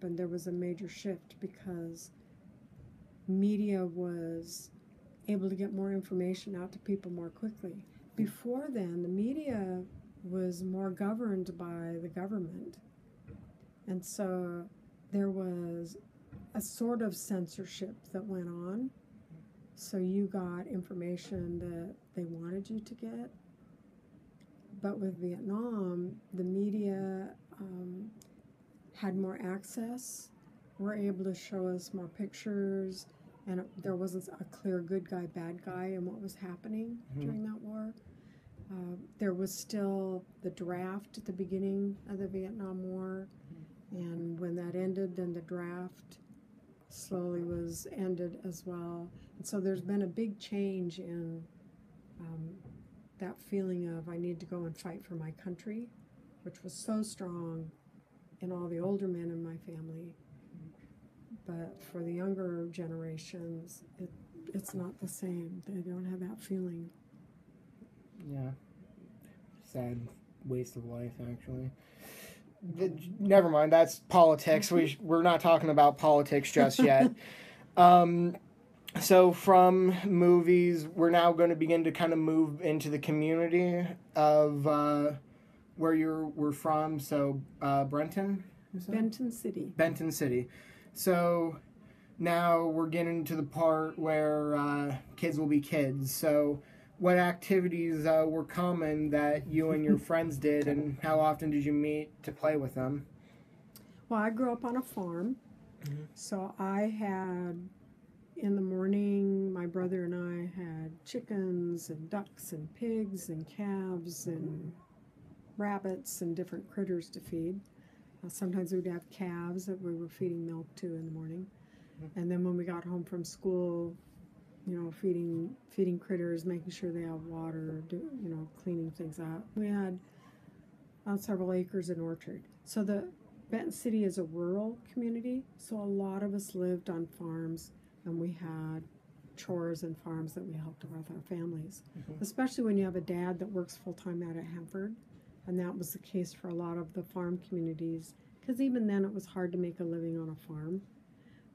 And there was a major shift because media was able to get more information out to people more quickly. Before then, the media was more governed by the government. And so there was a sort of censorship that went on. So you got information that they wanted you to get. But with Vietnam, the media had more access, were able to show us more pictures, and there wasn't a clear good guy, bad guy in what was happening during that war. There was still the draft at the beginning of the Vietnam War, and when that ended, then the draft slowly was ended as well. And so there's been a big change in that feeling of I need to go and fight for my country, which was so strong in all the older men in my family. But for the younger generations, it's not the same. They don't have that feeling. Yeah. Sad waste of life, actually. Never mind, that's politics. We're not talking about politics just yet. So from movies, we're now going to begin to kind of move into the community of where we're from. So Brenton? Benton City. Benton City. So now we're getting to the part where kids will be kids. So what activities were common that you and your friends did, and how often did you meet to play with them? Well, I grew up on a farm. So I had, in the morning, my brother and I had chickens and ducks and pigs and calves and rabbits and different critters to feed. Sometimes we'd have calves that we were feeding milk to in the morning. And then when we got home from school, feeding critters, making sure they have water, cleaning things out. We had several acres and orchard. So the Benton City is a rural community, so a lot of us lived on farms, and we had chores and farms that we helped with our families, especially when you have a dad that works full-time out at Hanford, and that was the case for a lot of the farm communities, because even then it was hard to make a living on a farm.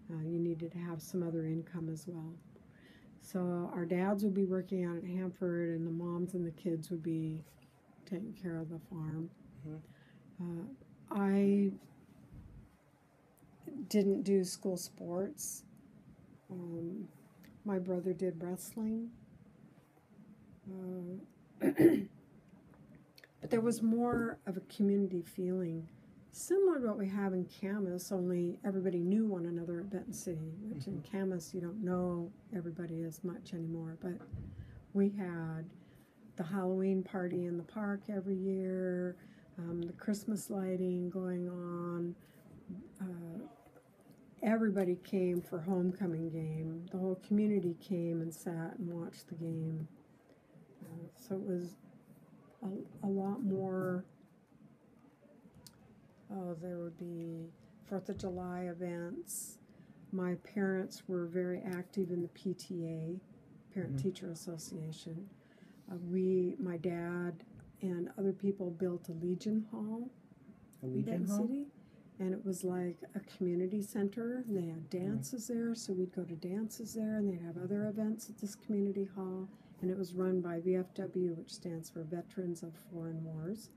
You needed to have some other income as well. So our dads would be working out at Hanford, and the moms and the kids would be taking care of the farm. I didn't do school sports. My brother did wrestling. But there was more of a community feeling, similar to what we have in Camas, only everybody knew one another at Benton City, which in Camas you don't know everybody as much anymore. But we had the Halloween party in the park every year, the Christmas lighting going on. Everybody came for homecoming game. The whole community came and sat and watched the game. So it was a lot more. There would be 4th of July events. My parents were very active in the PTA, Parent Teacher Association. My dad and other people built a Legion Hall in Benton City, and it was like a community center. And they had dances there, so we'd go to dances there, and they'd have other events at this community hall. And it was run by VFW, which stands for Veterans of Foreign Wars.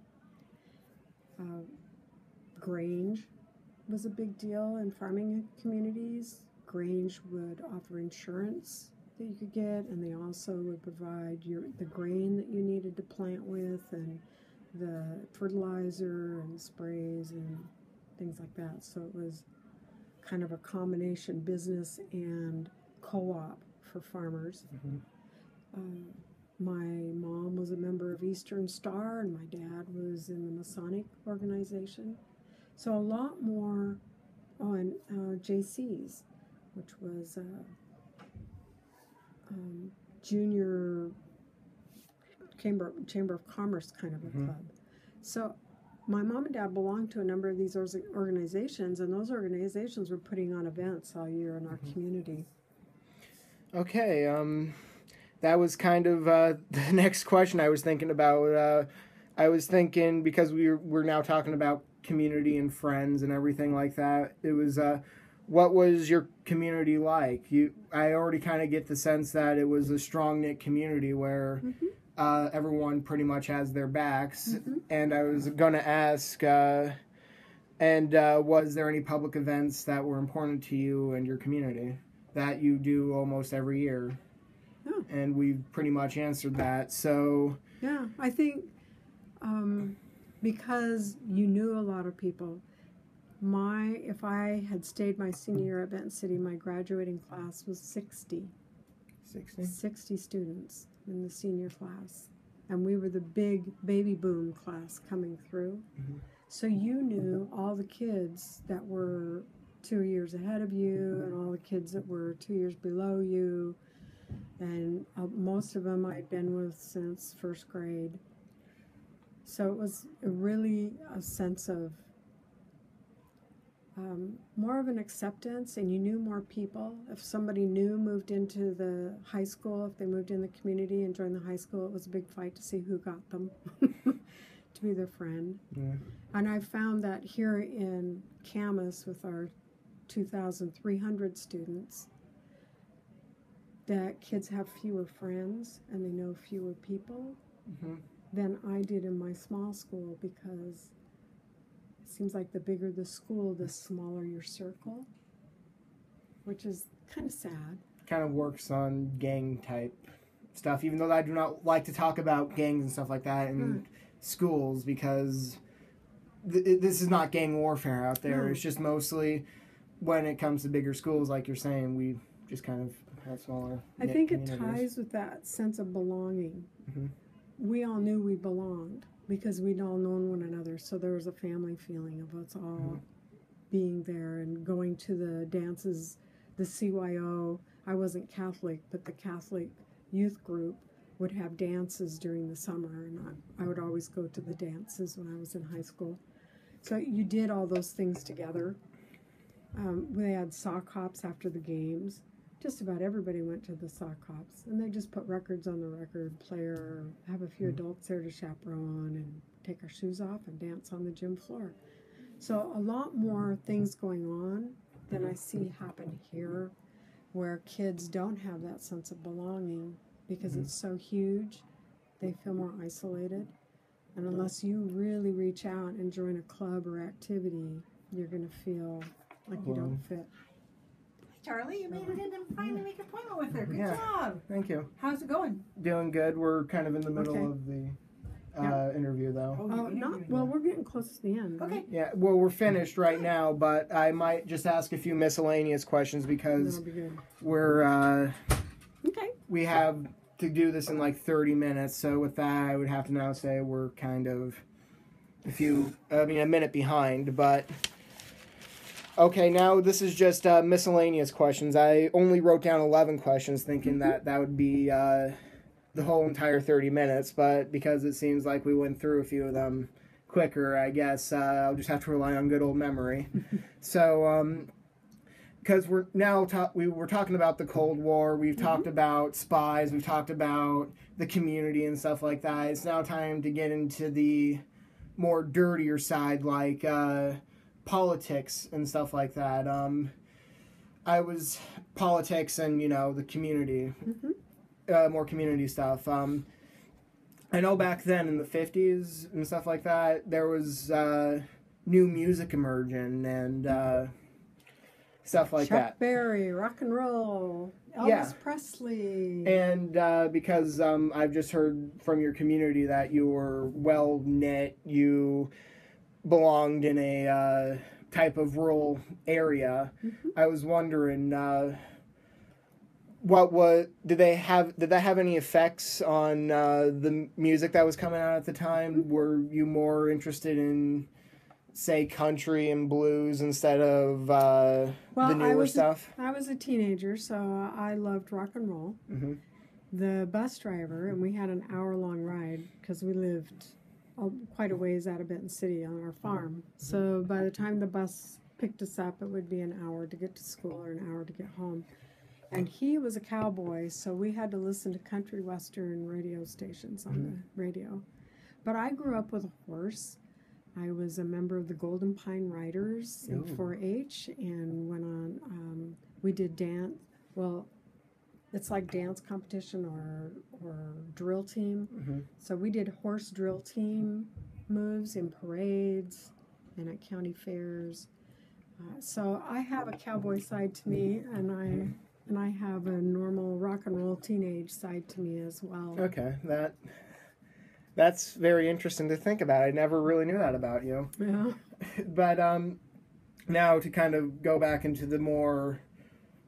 Grange was a big deal in farming communities. Grange would offer insurance that you could get, and they also would provide the grain that you needed to plant with, and the fertilizer and sprays and things like that. So it was kind of a combination business and co-op for farmers. My mom was a member of Eastern Star, and my dad was in the Masonic organization. So a lot more on JC's, which was junior Chamber of Commerce kind of a club. So my mom and dad belonged to a number of these organizations, and those organizations were putting on events all year in our community. Okay, that was kind of the next question I was thinking about. I was thinking, because we're now talking about community and friends and everything like that. It was what was your community like? I already kind of get the sense that it was a strong knit community where everyone pretty much has their backs. And I was gonna ask, was there any public events that were important to you and your community that you do almost every year? Oh. And we pretty much answered that. So yeah, I think because you knew a lot of people, if I had stayed my senior year at Benton City, my graduating class was 60 students in the senior class, and we were the big baby boom class coming through. So you knew all the kids that were 2 years ahead of you and all the kids that were 2 years below you. And most of them I'd been with since first grade. So it was really a sense of more of an acceptance, and you knew more people. If somebody new moved into the high school, if they moved in the community and joined the high school, it was a big fight to see who got them to be their friend. Yeah. And I found that here in Camas with our 2,300 students, that kids have fewer friends and they know fewer people than I did in my small school, because it seems like the bigger the school, the smaller your circle, which is kind of sad. Kind of works on gang type stuff, even though I do not like to talk about gangs and stuff like that in schools, because this is not gang warfare out there. It's just mostly when it comes to bigger schools, like you're saying, we just kind of have smaller. I think it ties with that sense of belonging. We all knew we belonged because we'd all known one another, so there was a family feeling of us all being there and going to the dances. The CYO, I wasn't Catholic, but the Catholic youth group would have dances during the summer, and I would always go to the dances when I was in high school. So you did all those things together. We had sock hops after the games. Just about everybody went to the sock hops, and they just put records on the record player, have a few adults there to chaperone, and take our shoes off and dance on the gym floor. So a lot more things going on than I see happen here, where kids don't have that sense of belonging because it's so huge. They feel more isolated, and unless you really reach out and join a club or activity, you're going to feel like you don't fit. Charlie, you made it in and finally make an appointment with her. Good job. Thank you. How's it going? Doing good. We're kind of in the middle of the interview, though. Well, we're getting close to the end. Right? Okay. Yeah, well, we're finished right now, but I might just ask a few miscellaneous questions because That'll be good. we're Okay. we have to do this in like 30 minutes. So with that, I would have to now say we're kind of a minute behind, but. Okay, now this is just miscellaneous questions. I only wrote down 11 questions thinking that would be the whole entire 30 minutes, but because it seems like we went through a few of them quicker, I guess I'll just have to rely on good old memory. So, because we're talking about the Cold War, we've talked about spies, we've talked about the community and stuff like that. It's now time to get into the more dirtier side, like politics and stuff like that. I was politics and the community, more community stuff. I know back then in the 50s and stuff like that, there was new music emerging and stuff like Chuck that. Berry, rock and roll, Elvis Presley. And because I've just heard from your community that you were well knit, you belonged in a type of rural area. I was wondering, did that have any effects on the music that was coming out at the time? Were you more interested in, say, country and blues instead of the newer stuff? I was a teenager, so I loved rock and roll. The bus driver, and we had an hour-long ride because we lived quite a ways out of Benton City on our farm. So by the time the bus picked us up, it would be an hour to get to school or an hour to get home. And he was a cowboy, so we had to listen to country western radio stations on the radio. But I grew up with a horse, I was a member of the Golden Pine Riders in Ooh. 4-H and went on, we did dance. Well, it's like dance competition or drill team. Mm-hmm. So we did horse drill team moves in parades and at county fairs. So I have a cowboy side to me, and I have a normal rock and roll teenage side to me as well. Okay, that's very interesting to think about. I never really knew that about you. Yeah. But now to kind of go back into the more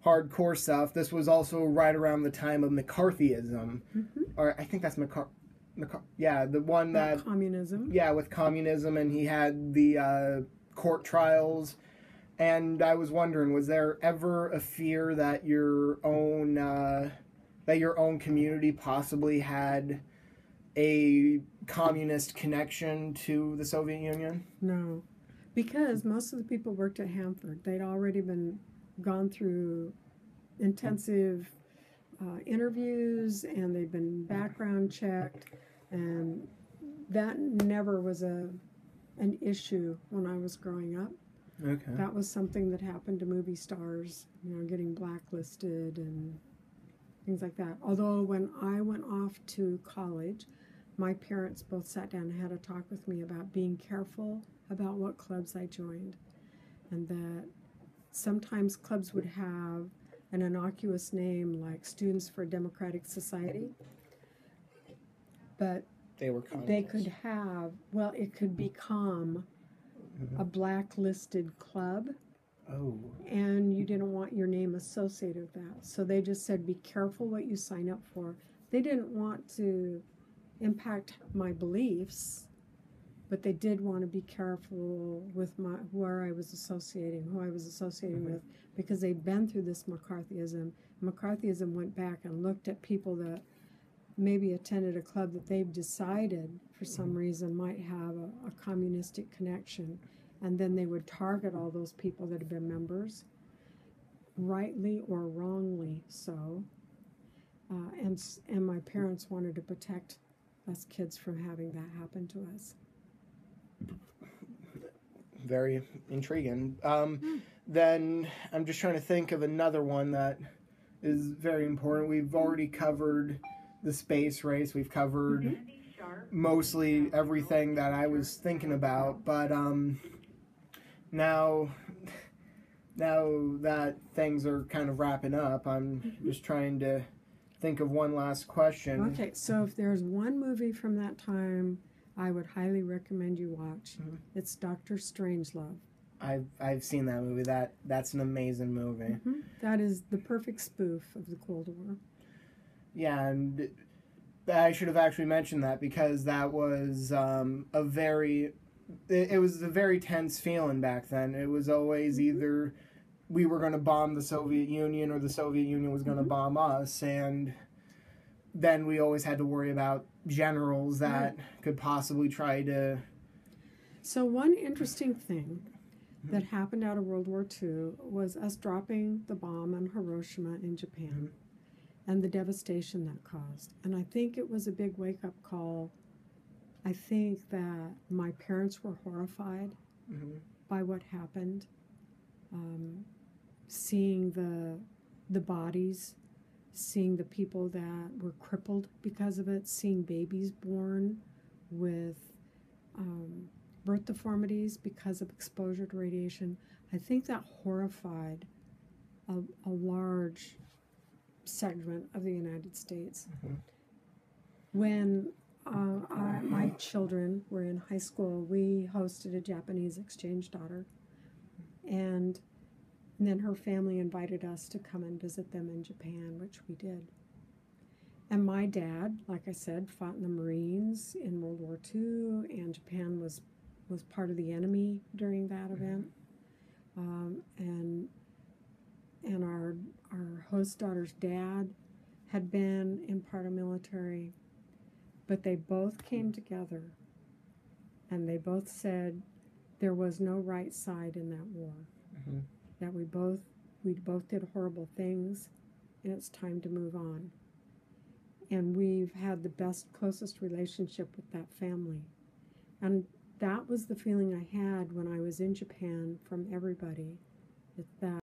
hardcore stuff, this was also right around the time of McCarthyism, or I think that's yeah, the one that communism. Yeah, with communism, and he had the court trials. And I was wondering, was there ever a fear that your own community possibly had a communist connection to the Soviet Union? No, because most of the people worked at Hanford. They'd already gone through intensive interviews, and they'd been background checked, and that never was an issue when I was growing up. Okay. That was something that happened to movie stars, getting blacklisted and things like that. Although when I went off to college, my parents both sat down and had a talk with me about being careful about what clubs I joined, and that sometimes clubs would have an innocuous name like Students for a Democratic Society, but they could have, well, it could become a blacklisted club. Oh. And you didn't want your name associated with that. So they just said, be careful what you sign up for. They didn't want to impact my beliefs, but they did want to be careful with who I was associating with, because they'd been through this McCarthyism. McCarthyism went back and looked at people that maybe attended a club that they've decided for some reason might have a communistic connection, and then they would target all those people that have been members, rightly or wrongly so. And my parents wanted to protect us kids from having that happen to us. Very intriguing. Then I'm just trying to think of another one that is very important. We've already covered the space race. We've covered mostly everything that I was thinking about, but now that things are kind of wrapping up, I'm just trying to think of one last question. Okay, so if there's one movie from that time I would highly recommend you watch, it's Dr. Strangelove. I've seen that movie. That's an amazing movie. That is the perfect spoof of the Cold War. Yeah, and I should have actually mentioned that, because that was it was a very tense feeling back then. It was always either we were going to bomb the Soviet Union or the Soviet Union was going to bomb us, and then we always had to worry about generals that could possibly try to... So one interesting thing that happened out of World War II was us dropping the bomb on Hiroshima in Japan. And the devastation that caused. And I think it was a big wake-up call. I think that my parents were horrified by what happened. Seeing the bodies, seeing the people that were crippled because of it, seeing babies born with birth deformities because of exposure to radiation. I think that horrified a large segment of the United States. When my children were in high school, we hosted a Japanese exchange daughter, and then her family invited us to come and visit them in Japan, which we did. And my dad, like I said, fought in the Marines in World War II, and Japan was part of the enemy during that event. And our host daughter's dad had been in part of military, but they both came together and they both said there was no right side in that war. That we both did horrible things, and it's time to move on. And we've had the closest relationship with that family. And that was the feeling I had when I was in Japan from everybody. That